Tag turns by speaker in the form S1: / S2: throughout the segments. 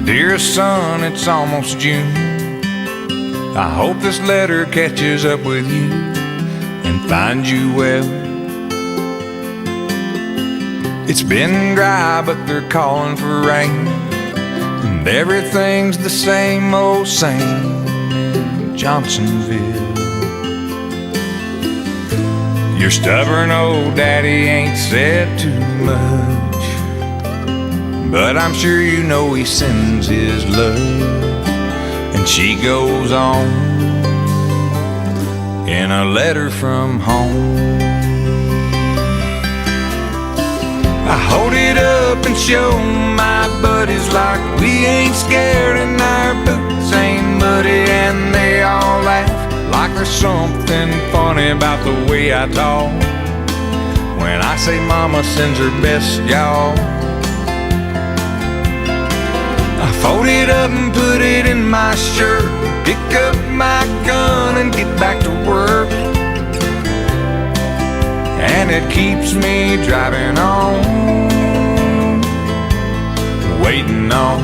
S1: Dearest son, it's almost June. I hope this letter catches up with you and finds you well. It's been dry, but they're calling for rain, and everything's the same old same in Johnsonville. Your stubborn old daddy ain't said too much, but I'm sure you know he sends his love. And she goes on in a letter from home. I hold it up and show my buddies like we ain't scared and our boots ain't muddy, and they all laugh like there's something funny about the way I talk when I say mama sends her best, y'all. I fold it up and put it in my shirt, pick up my gun and get back to work, and it keeps me driving on, waiting on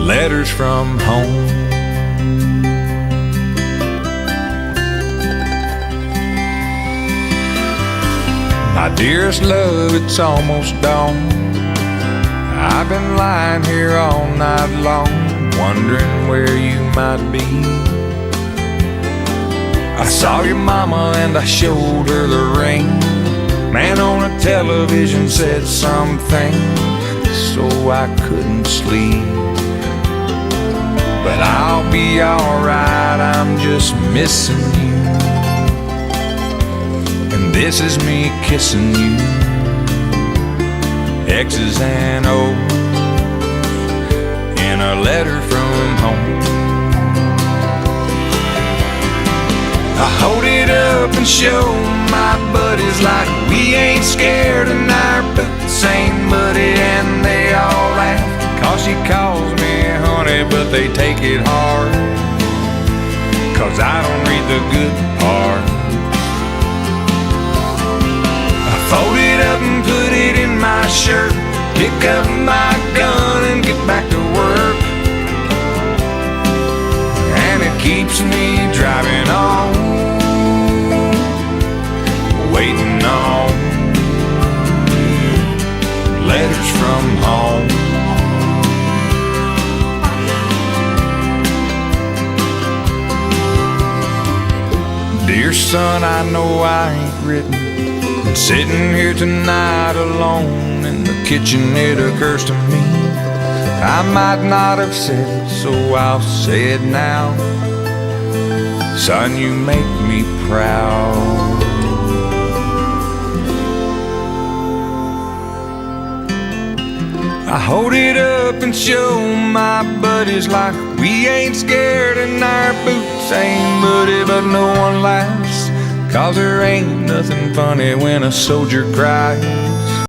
S1: letters from home. My dearest love, it's almost dawn. I've been lying here all night long, wondering where you might be. I saw your mama and I showed her the ring. Man on a television said something, so I couldn't sleep. But I'll be alright, I'm just missing you. And this is me kissing you, X's and O's in a letter from home. I hold it up and show my buddies like we ain't scared and our boots ain't muddy, and they all laugh 'cause she calls me honey, but they take it hard 'cause I don't read the good part. I fold it up and put it in my shirt, pick up my gun and get back to work, and it keeps me driving on, waiting on letters from home. Dear son, I know I ain't written, and sitting here tonight alone in the kitchen, it occurs to me I might not have said it, so I'll say it now. Son, you make me proud. I hold it up and show my buddies like we ain't scared and our boots ain't muddy, but no one laughs 'cause there ain't nothing funny when a soldier cries